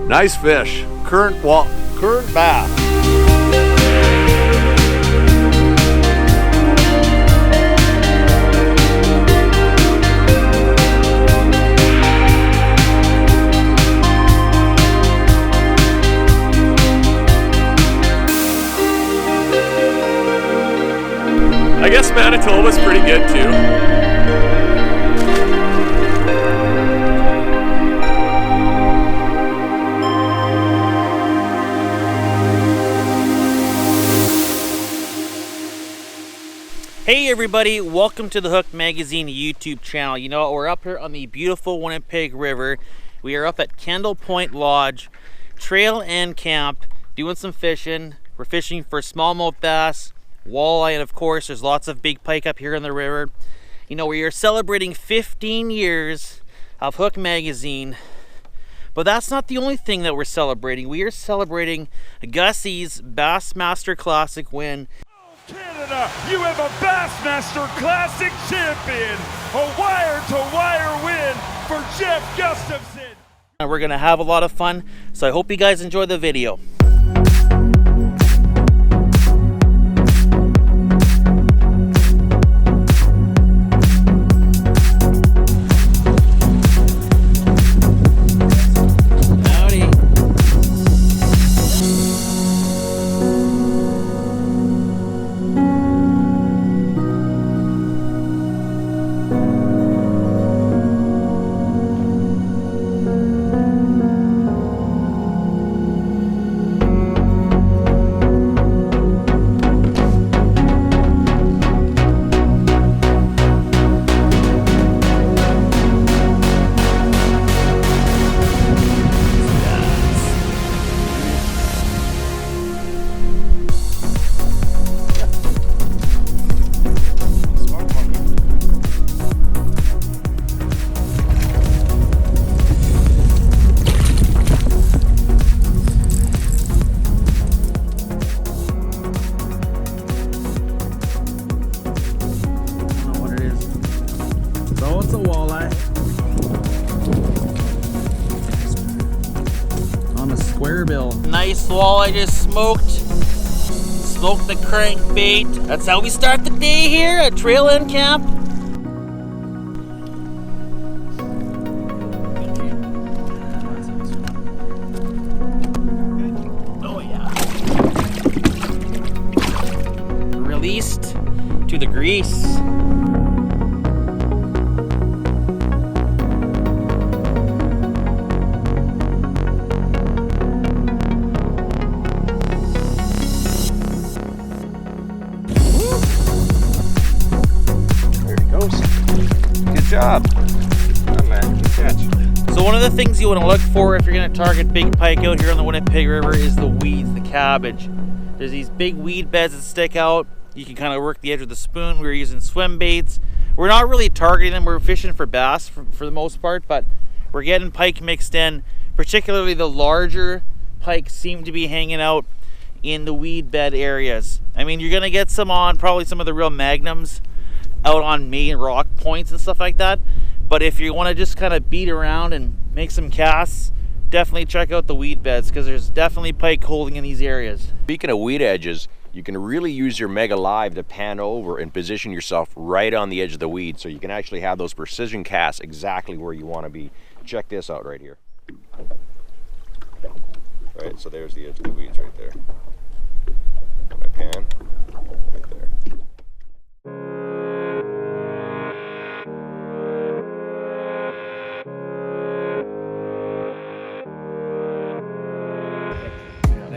Nice fish. Current bass. I guess Manitoba's pretty good too. Hey everybody, welcome to the Hook Magazine YouTube channel. You know, we're up here on the beautiful Winnipeg River. We are up at Kendall Point Lodge, trail and camp, doing some fishing. We're fishing for smallmouth bass, walleye, and of course there's lots of big pike up here in the river. You know, we are celebrating 15 years of Hook Magazine, but that's not the only thing that we're celebrating. We are celebrating Gussie's Bassmaster Classic win. Canada, you have a Bassmaster Classic champion, a wire-to-wire win for Jeff Gustafson. And we're gonna have a lot of fun, so I hope you guys enjoy the video. Nice walleye just smoked the crankbait. That's how we start the day here at Trail End Camp. Oh yeah. Released to the grease. Job. Oh man, good catch. So one of the things you want to look for if you're going to target big pike out here on the Winnipeg River is the weeds, the cabbage. There's these big weed beds that stick out. You can kind of work the edge with the spoon. We're using swim baits. We're not really targeting them. We're fishing for bass for the most part, but we're getting pike mixed in. Particularly the larger pike seem to be hanging out in the weed bed areas. I mean, you're going to get some on probably some of the real magnums out on main rock points and stuff like that, but if you want to just kind of beat around and make some casts, definitely check out the weed beds because there's definitely pike holding in these areas. Speaking of weed edges, you can really use your Mega Live to pan over and position yourself right on the edge of the weed, so you can actually have those precision casts exactly where you want to be. Check this out right here. Right, so there's the edge of the weeds right there. When I pan, right there.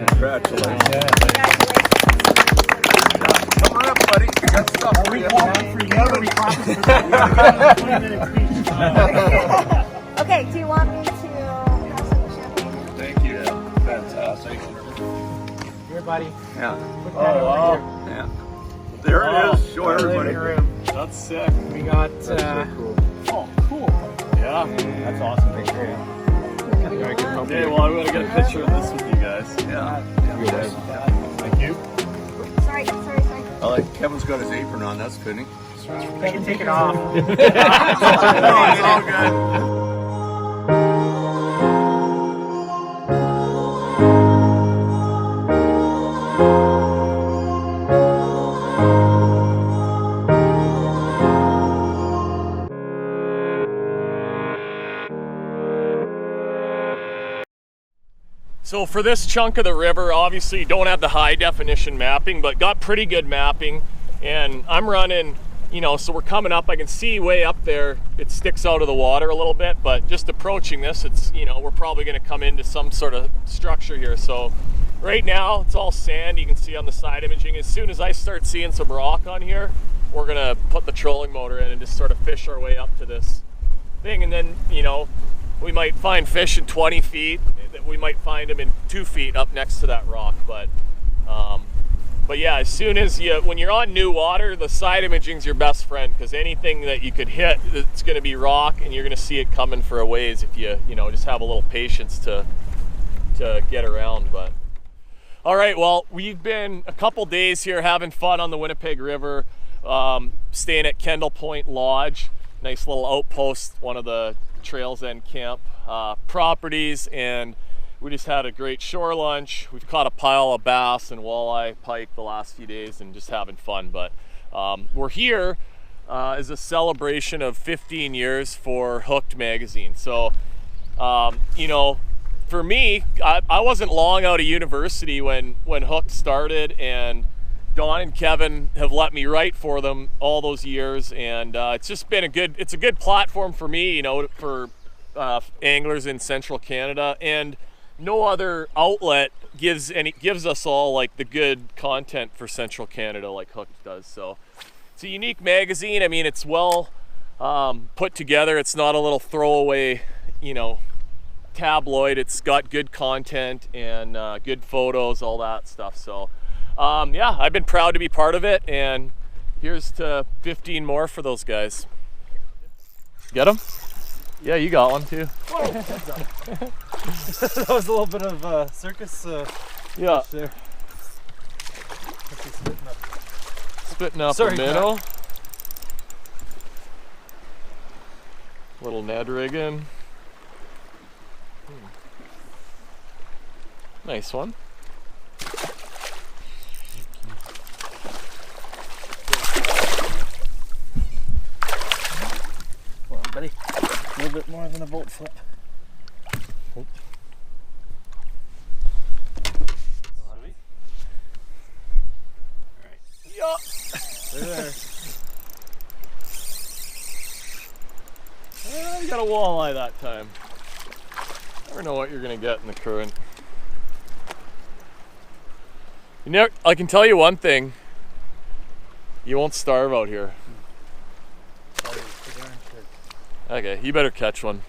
Congratulations. Come on up, buddy. I got stuff for you. Okay, do you want me to have some champagne? Thank you. Fantastic. Here, buddy. Yeah. Oh, wow. Yeah. There it is. Show everybody. That's sick. We got. That's so cool. Oh, cool. Yeah. That's awesome. Thanks for you. Okay, well, I'm gonna get a picture of this with you guys. Yeah. Thank you. Sorry. I like Kevin's got his apron on. That's fitting. You can take it off. It's all good. So for this chunk of the river, obviously you don't have the high definition mapping, but got pretty good mapping. And I'm running, you know, so we're coming up, I can see way up there, it sticks out of the water a little bit, but just approaching this, it's, you know, we're probably gonna come into some sort of structure here. So right now it's all sand, you can see on the side imaging. As soon as I start seeing some rock on here, we're gonna put the trolling motor in and just sort of fish our way up to this thing. And then, you know, we might find fish in 20 feet, we might find them in 2 feet up next to that rock. But yeah, as soon as when you're on new water, the side imaging's your best friend, because anything that you could hit, it's going to be rock, and you're going to see it coming for a ways if you know, just have a little patience to get around. But all right, well, we've been a couple days here having fun on the Winnipeg River, staying at Kendall Point Lodge, nice little outpost, one of the Trails End Camp properties, and we just had a great shore lunch. We've caught a pile of bass and walleye, pike the last few days and just having fun. But we're here as a celebration of 15 years for Hooked magazine. So, you know, for me, I wasn't long out of university when Hooked started, and Don and Kevin have let me write for them all those years, and it's just been a good platform for me, you know, for anglers in Central Canada. And no other outlet gives us all like the good content for Central Canada like Hooked does. So it's a unique magazine. I mean, it's well put together. It's not a little throwaway, you know, tabloid. It's got good content and good photos, all that stuff. So yeah, I've been proud to be part of it, and here's to 15 more for those guys. Get them? Yeah, you got one too. That was a little bit of circus yeah. there. Spitting up Sorry, a minnow. Little Ned rigging. Nice one. Come on, buddy. A little bit more than a bolt flip. Sweet. Alright. Yeah. There. You got a walleye that time. Never know what you're gonna get in the current. You never, I can tell you one thing. You won't starve out here. Okay, you better catch one.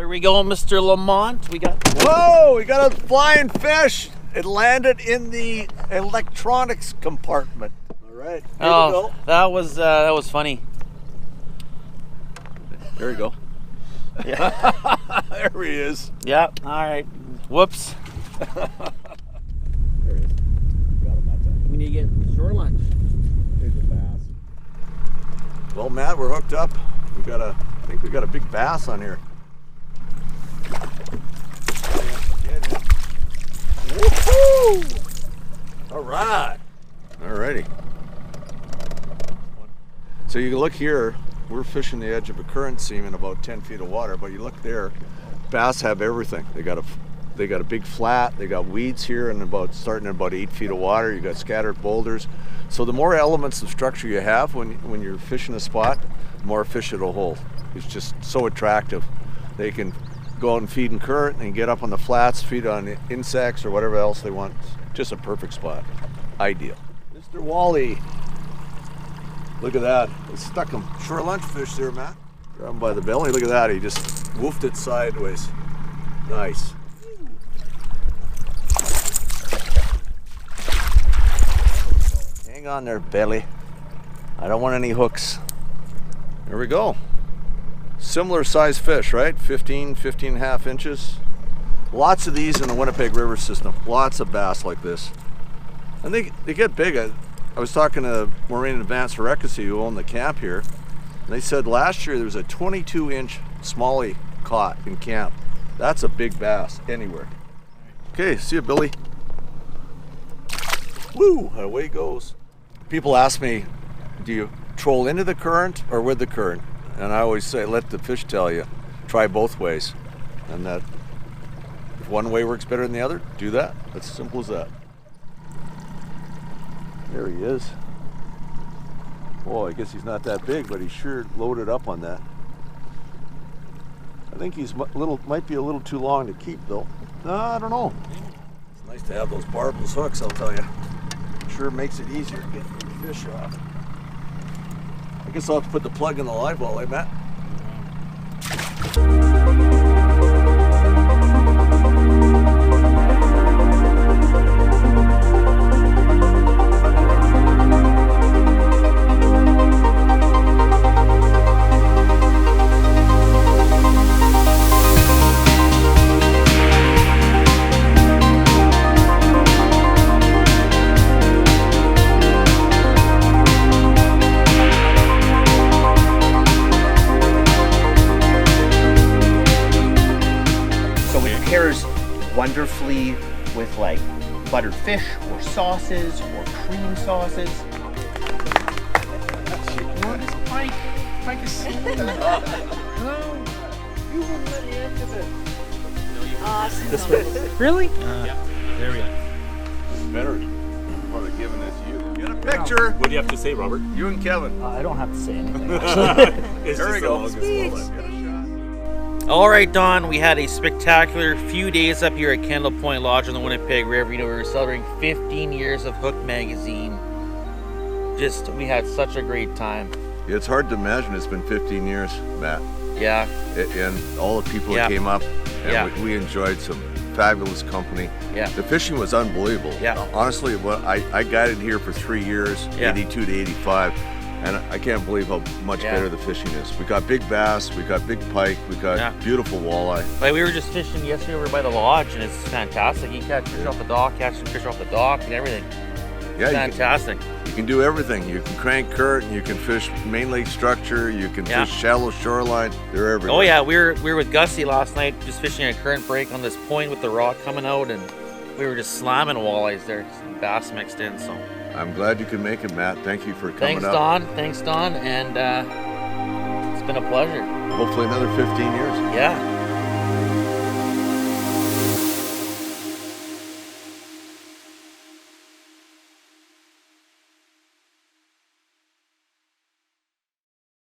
We go, Mr. Lamont. We got. Whoa! We got a flying fish. It landed in the electronics compartment. All right. Here we go. That was funny. There we go. Yeah. There he is. Yeah. All right. Whoops. There he is. Got him that time. We need to get shore lunch. There's a bass. Well, Matt, we're hooked up. I think we got a big bass on here. Woohoo! Woo! All right. Alrighty. So you can look here, we're fishing the edge of a current seam in about 10 feet of water, but you look there, bass have everything. They got a big flat, they got weeds here and starting at about 8 feet of water, you got scattered boulders. So the more elements of structure you have when you're fishing a spot, the more fish it'll hold. It's just so attractive. They can go out and feed in current and get up on the flats, feed on insects or whatever else they want. Just a perfect spot. Ideal. Mr. Wally. Look at that. It stuck him. Short lunch fish there, Matt. Grab him by the belly. Look at that. He just woofed it sideways. Nice. Hang on there, belly. I don't want any hooks. There we go. Similar size fish, right? 15 and a half inches. Lots of these in the Winnipeg River system. Lots of bass like this. And they get big. I was talking to Marine Advanced Recreation who owned the camp here. And they said last year there was a 22-inch smallie caught in camp. That's a big bass anywhere. Okay, see you, Billy. Woo, away it goes. People ask me, do you troll into the current or with the current? And I always say, let the fish tell you. Try both ways. And that if one way works better than the other, do that. It's as simple as that. There he is. Oh, I guess he's not that big, but he's sure loaded up on that. I think he's might be a little too long to keep though. No, I don't know. It's nice to have those barbless hooks, I'll tell you. Sure makes it easier to get the fish off. I guess I'll have to put the plug in the live well, eh, Matt? Wonderfully with like buttered fish or sauces or cream sauces. What is Pike? Pike is no. You wouldn't let me answer this. Awesome. This way. Really? Yeah. There we go. It's better while they're giving it to you. Get a picture. What do you have to say, Robert? You and Kevin. I don't have to say anything. Actually. There we go. All right, Don, we had a spectacular few days up here at Kendall Point Lodge on the Winnipeg River. You know, we were celebrating 15 years of Hook Magazine. We had such a great time. It's hard to imagine it's been 15 years, Matt. Yeah. And all the people that came up, and we enjoyed some fabulous company. Yeah. The fishing was unbelievable. Yeah. Honestly, I guided here for 3 years, 82 to 85. And I can't believe how much better the fishing is. We got big bass, we got big pike, we got beautiful walleye. Like we were just fishing yesterday over by the lodge, and it's fantastic. You catch fish off the dock, catching fish off the dock, and everything. Yeah, fantastic. You can do everything. You can crank current, you can fish main lake structure, you can fish shallow shoreline. They're everywhere. Oh yeah, we were with Gussie last night, just fishing a current break on this point with the rock coming out, and we were just slamming walleyes there, some bass mixed in. So. I'm glad you could make it, Matt. Thank you for coming up. Thanks, Don. And it's been a pleasure. Hopefully another 15 years. Yeah.